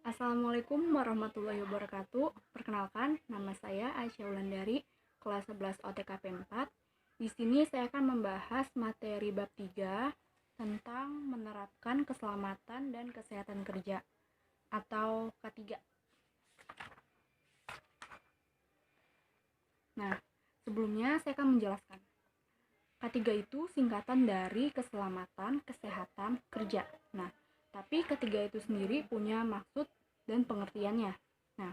Assalamualaikum warahmatullahi wabarakatuh. Perkenalkan, nama saya Aisyah Wulandari, kelas 11 OTKP 4. Di sini saya akan membahas materi bab 3 tentang menerapkan keselamatan dan kesehatan kerja atau K3. Nah, sebelumnya saya akan menjelaskan. K3 itu singkatan dari keselamatan, kesehatan, kerja. Nah, tapi ketiga itu sendiri punya maksud dan pengertiannya. Nah,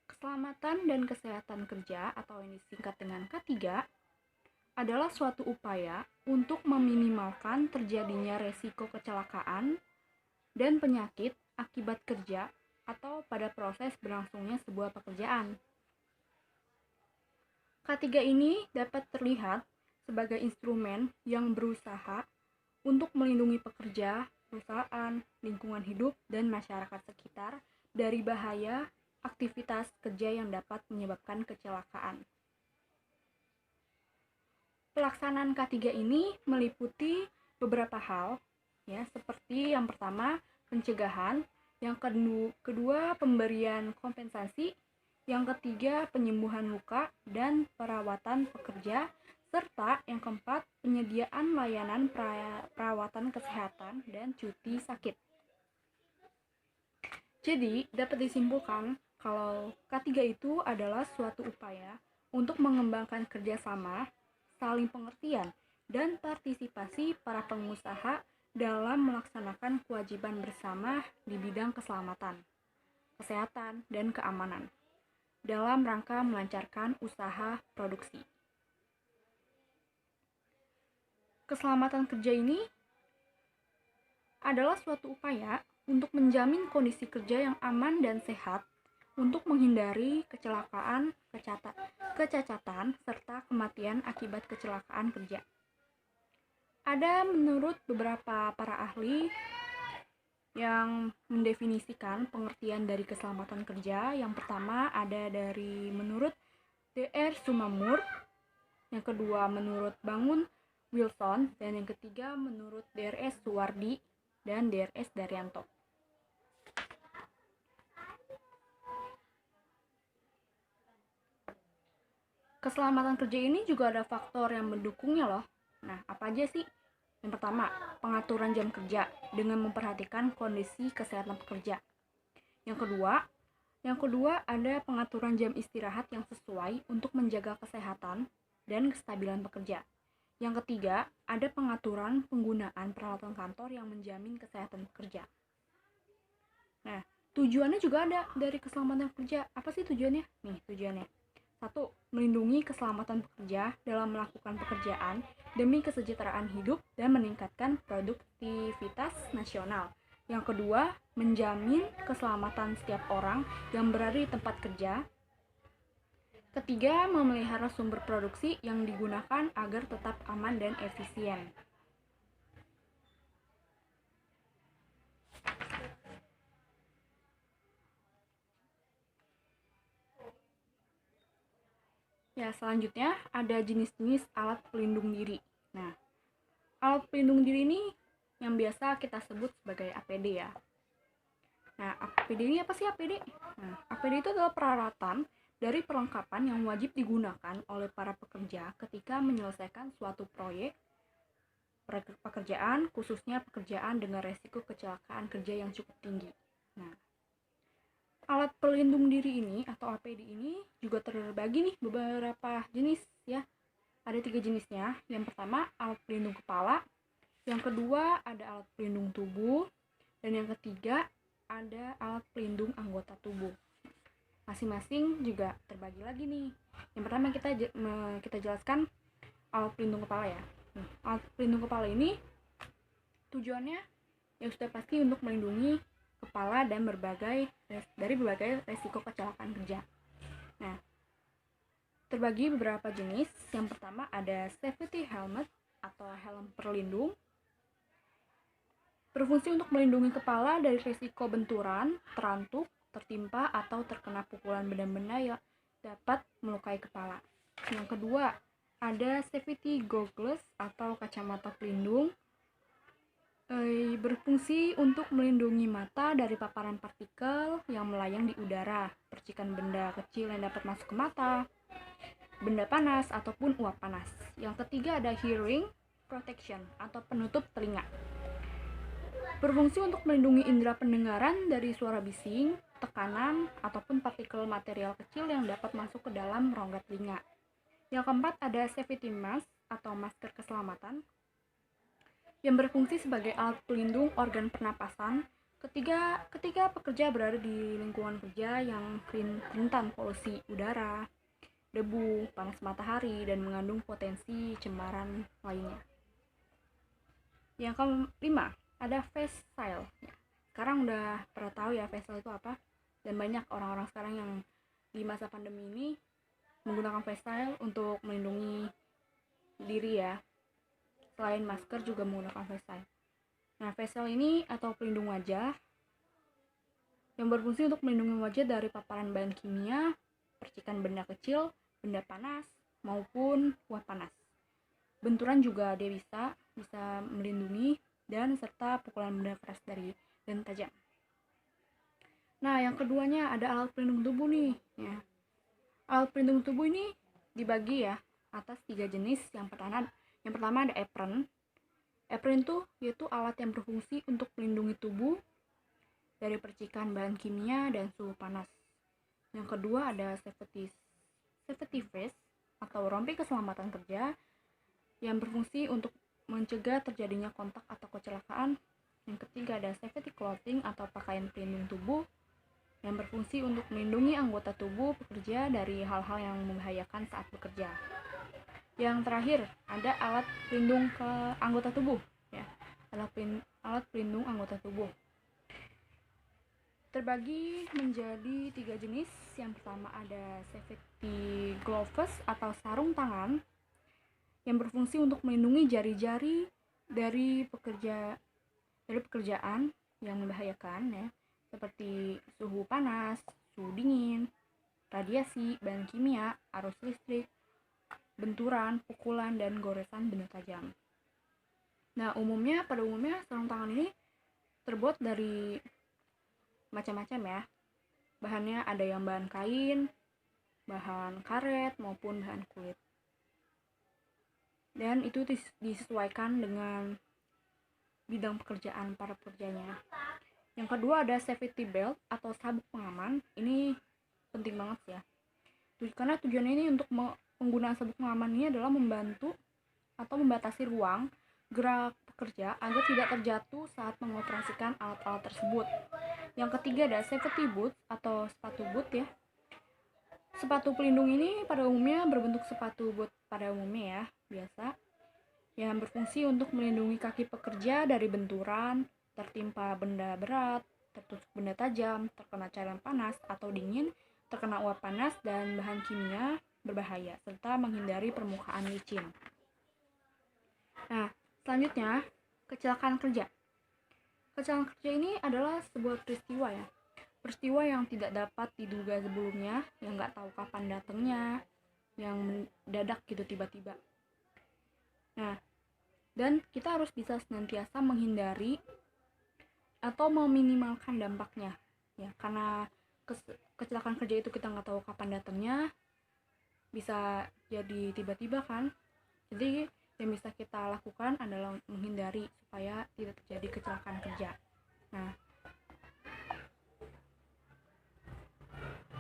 keselamatan dan kesehatan kerja atau yang disingkat dengan K3 adalah suatu upaya untuk meminimalkan terjadinya resiko kecelakaan dan penyakit akibat kerja atau pada proses berlangsungnya sebuah pekerjaan. K3 ini dapat terlihat sebagai instrumen yang berusaha untuk melindungi pekerja, perusahaan, lingkungan hidup, dan masyarakat sekitar dari bahaya aktivitas kerja yang dapat menyebabkan kecelakaan. Pelaksanaan K3 ini meliputi beberapa hal, ya, seperti yang pertama pencegahan, yang kedua pemberian kompensasi, yang ketiga penyembuhan luka dan perawatan pekerja, serta yang keempat penyediaan layanan perawatan kesehatan dan cuti sakit. Jadi dapat disimpulkan kalau K3 itu adalah suatu upaya untuk mengembangkan kerjasama, saling pengertian, dan partisipasi para pengusaha dalam melaksanakan kewajiban bersama di bidang keselamatan, kesehatan, dan keamanan dalam rangka melancarkan usaha produksi. Keselamatan kerja ini adalah suatu upaya untuk menjamin kondisi kerja yang aman dan sehat untuk menghindari kecelakaan, kecacatan, serta kematian akibat kecelakaan kerja. Ada menurut beberapa para ahli yang mendefinisikan pengertian dari keselamatan kerja. Yang pertama ada dari menurut Dr. Sumamur, yang kedua menurut Bangun Wilson, dan yang ketiga menurut Drs. Suwardi dan Drs. Daryanto. Keselamatan kerja ini juga ada faktor yang mendukungnya loh. Nah, apa aja sih? Yang pertama, pengaturan jam kerja dengan memperhatikan kondisi kesehatan pekerja. Yang kedua ada pengaturan jam istirahat yang sesuai untuk menjaga kesehatan dan kestabilan pekerja. Yang ketiga, ada pengaturan penggunaan peralatan kantor yang menjamin kesehatan pekerja. Nah, tujuannya juga ada dari keselamatan kerja. Apa sih tujuannya? Nih, tujuannya. 1. Melindungi keselamatan pekerja dalam melakukan pekerjaan demi kesejahteraan hidup dan meningkatkan produktivitas nasional. Yang kedua, menjamin keselamatan setiap orang yang berada di tempat kerja. Ketiga, memelihara sumber produksi yang digunakan agar tetap aman dan efisien. Ya, selanjutnya ada jenis-jenis alat pelindung diri. Nah, alat pelindung diri ini yang biasa kita sebut sebagai APD ya. Nah, APD ini apa sih APD? Nah, APD itu adalah peralatan dari perlengkapan yang wajib digunakan oleh para pekerja ketika menyelesaikan suatu proyek pekerjaan, khususnya pekerjaan dengan resiko kecelakaan kerja yang cukup tinggi. Nah, alat pelindung diri ini atau APD ini juga terbagi nih beberapa jenis ya. Ada 3 jenisnya. Yang pertama alat pelindung kepala, yang kedua ada alat pelindung tubuh, dan yang ketiga ada alat pelindung anggota tubuh. Masing-masing juga terbagi lagi nih. Yang pertama kita jelaskan alat pelindung kepala ya. Alat pelindung kepala ini tujuannya yang sudah pasti untuk melindungi kepala dan dari berbagai resiko kecelakaan kerja. Nah, terbagi beberapa jenis. Yang pertama ada safety helmet atau helm perlindung. Berfungsi untuk melindungi kepala dari risiko benturan, terantuk, tertimpa, atau terkena pukulan benda-benda yang dapat melukai kepala. Yang kedua, ada safety goggles atau kacamata pelindung. Berfungsi untuk melindungi mata dari paparan partikel yang melayang di udara, percikan benda kecil yang dapat masuk ke mata, benda panas ataupun uap panas. Yang ketiga ada hearing protection atau penutup telinga. Berfungsi untuk melindungi indera pendengaran dari suara bising, tekanan, ataupun partikel material kecil yang dapat masuk ke dalam rongga telinga. Yang keempat ada safety mask atau masker keselamatan yang berfungsi sebagai alat pelindung organ pernapasan ketika pekerja berada di lingkungan kerja yang rentan polusi udara, debu, panas matahari, dan mengandung potensi cemaran lainnya. Yang kelima, ada face shield. Sekarang udah pada tahu ya face shield itu apa, dan banyak orang-orang sekarang yang di masa pandemi ini menggunakan face shield untuk melindungi diri ya. Selain masker juga menggunakan face shield. Nah, face shield ini atau pelindung wajah yang berfungsi untuk melindungi wajah dari paparan bahan kimia, percikan benda kecil, benda panas, maupun uap panas. Benturan juga dia bisa melindungi dan serta pukulan benda keras dan tajam. Nah, yang keduanya ada alat pelindung tubuh nih. Ya. Alat pelindung tubuh ini dibagi ya atas 3 jenis. Yang pertama ada apron. Apron itu yaitu alat yang berfungsi untuk melindungi tubuh dari percikan bahan kimia dan suhu panas. Yang kedua ada safety vest atau rompi keselamatan kerja yang berfungsi untuk mencegah terjadinya kontak atau kecelakaan. Yang ketiga ada safety clothing atau pakaian pelindung tubuh yang berfungsi untuk melindungi anggota tubuh pekerja dari hal-hal yang membahayakan saat bekerja. Yang terakhir ada alat pelindung ke anggota tubuh ya. Alat pelindung anggota tubuh terbagi menjadi 3 jenis. Yang pertama ada safety gloves atau sarung tangan yang berfungsi untuk melindungi jari-jari dari pekerjaan yang membahayakan ya, seperti suhu panas, suhu dingin, radiasi, bahan kimia, arus listrik, benturan, pukulan, dan goresan benda tajam. Nah, pada umumnya sarung tangan ini terbuat dari macam-macam ya. Bahannya ada yang bahan kain, bahan karet, maupun bahan kulit. Dan itu disesuaikan dengan bidang pekerjaan para pekerjanya. Yang kedua ada safety belt atau sabuk pengaman. Ini penting banget ya. Karena tujuannya ini untuk penggunaan sabuk pengaman ini adalah membantu atau membatasi ruang gerak pekerja agar tidak terjatuh saat mengoperasikan alat-alat tersebut. Yang ketiga ada safety boots atau sepatu boot ya. Sepatu pelindung ini pada umumnya berbentuk sepatu boot pada umumnya ya, biasa, yang berfungsi untuk melindungi kaki pekerja dari benturan, tertimpa benda berat, tertusuk benda tajam, terkena cairan panas atau dingin, terkena uap panas dan bahan kimia berbahaya, serta menghindari permukaan licin. Nah, selanjutnya, kecelakaan kerja. Kecelakaan kerja ini adalah sebuah peristiwa ya. Peristiwa yang tidak dapat diduga sebelumnya, yang nggak tahu kapan datangnya, yang mendadak gitu tiba-tiba. Nah, dan kita harus bisa senantiasa menghindari atau meminimalkan dampaknya ya, karena kecelakaan kerja itu kita nggak tahu kapan datangnya, bisa jadi tiba-tiba kan. Jadi yang bisa kita lakukan adalah menghindari supaya tidak terjadi kecelakaan kerja. Nah,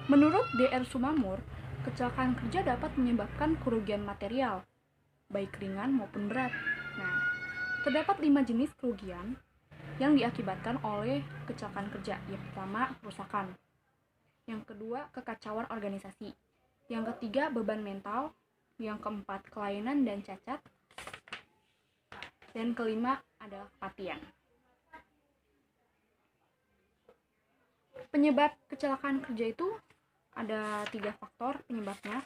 menurut DR Sumamur, kecelakaan kerja dapat menyebabkan kerugian material, baik ringan maupun berat. Nah, terdapat 5 jenis kerugian yang diakibatkan oleh kecelakaan kerja. Yang pertama, kerusakan. Yang kedua, kekacauan organisasi. Yang ketiga, beban mental. Yang keempat, kelainan dan cacat. Dan kelima adalah kematian. Penyebab kecelakaan kerja itu ada 3 faktor penyebabnya.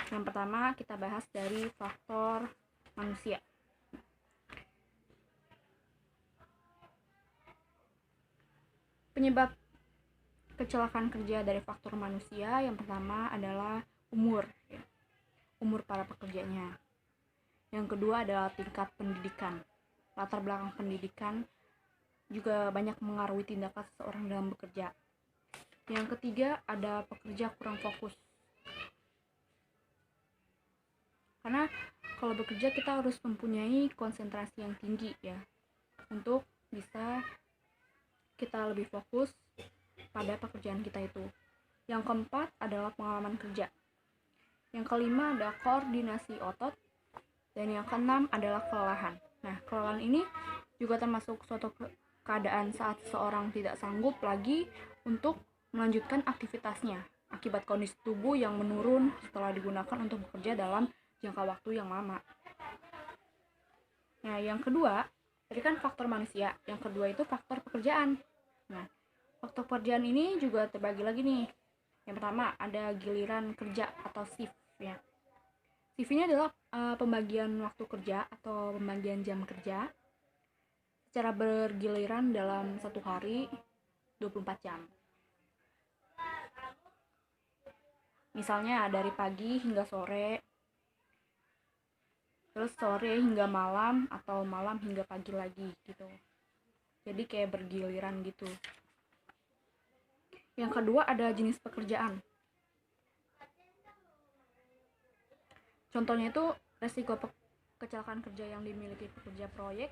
Yang pertama kita bahas dari faktor manusia. Penyebab kecelakaan kerja dari faktor manusia yang pertama adalah umur para pekerjanya. Yang kedua adalah tingkat pendidikan. latar belakang pendidikan juga banyak mengaruhi tindakan seseorang dalam bekerja. Yang ketiga, ada pekerja kurang fokus. Karena kalau bekerja kita harus mempunyai konsentrasi yang tinggi ya, untuk bisa kita lebih fokus pada pekerjaan kita itu. Yang keempat adalah pengalaman kerja. Yang kelima ada koordinasi otot. Dan yang keenam adalah kelelahan. Nah, kelelahan ini juga termasuk suatu keadaan saat seseorang tidak sanggup lagi untuk melanjutkan aktivitasnya akibat kondisi tubuh yang menurun setelah digunakan untuk bekerja dalam jangka waktu yang lama. Nah, yang kedua, tadi kan faktor manusia. Yang kedua itu faktor pekerjaan. Nah, faktor pekerjaan ini juga terbagi lagi nih. Yang pertama ada giliran kerja atau shift ya. Shift ini adalah pembagian waktu kerja atau pembagian jam kerja secara bergiliran dalam satu hari 24 jam. Misalnya dari pagi hingga sore, terus sore hingga malam, atau malam hingga pagi lagi gitu. Jadi kayak bergiliran gitu. Yang kedua ada jenis pekerjaan. Contohnya itu resiko kecelakaan kerja yang dimiliki pekerja proyek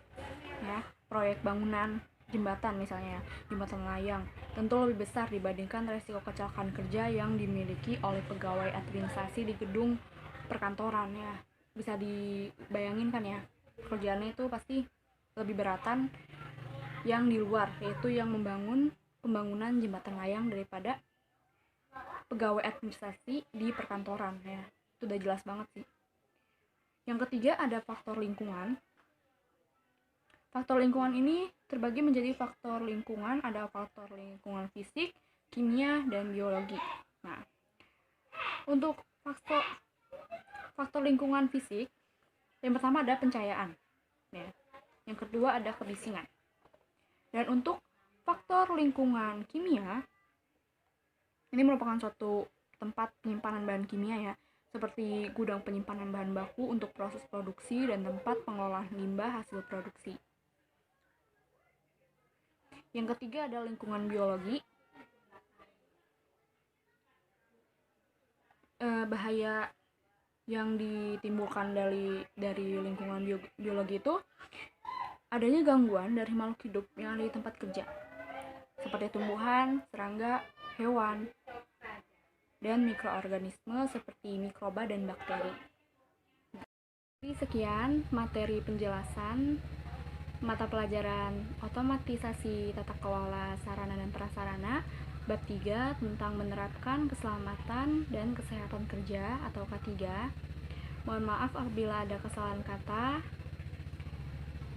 ya, proyek bangunan jembatan misalnya, jembatan layang, tentu lebih besar dibandingkan resiko kecelakaan kerja yang dimiliki oleh pegawai administrasi di gedung perkantoran ya. Bisa dibayangin kan ya, kerjaannya itu pasti lebih beratan yang di luar, yaitu yang membangun pembangunan jembatan layang daripada pegawai administrasi di perkantoran ya. Itu udah jelas banget sih. Yang ketiga ada faktor lingkungan. Faktor lingkungan ini terbagi menjadi faktor lingkungan, ada faktor lingkungan fisik, kimia, dan biologi. Nah, untuk faktor lingkungan fisik, yang pertama ada pencahayaan ya. Yang kedua ada kebisingan. Dan untuk faktor lingkungan kimia, ini merupakan suatu tempat penyimpanan bahan kimia ya, seperti gudang penyimpanan bahan baku untuk proses produksi dan tempat pengolahan limbah hasil produksi. Yang ketiga ada lingkungan biologi. Bahaya yang ditimbulkan dari lingkungan biologi itu adanya gangguan dari makhluk hidup yang ada di tempat kerja, seperti tumbuhan, serangga, hewan, dan mikroorganisme seperti mikroba dan bakteri. Sekian materi penjelasan mata pelajaran otomatisasi tata kelola sarana dan prasarana bab 3 tentang menerapkan keselamatan dan kesehatan kerja atau K3. Mohon maaf apabila ada kesalahan kata.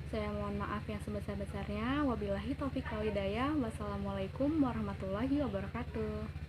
Saya mohon maaf yang sebesar-besarnya. Wabillahi taufiq wal hidayah. Wassalamualaikum warahmatullahi wabarakatuh.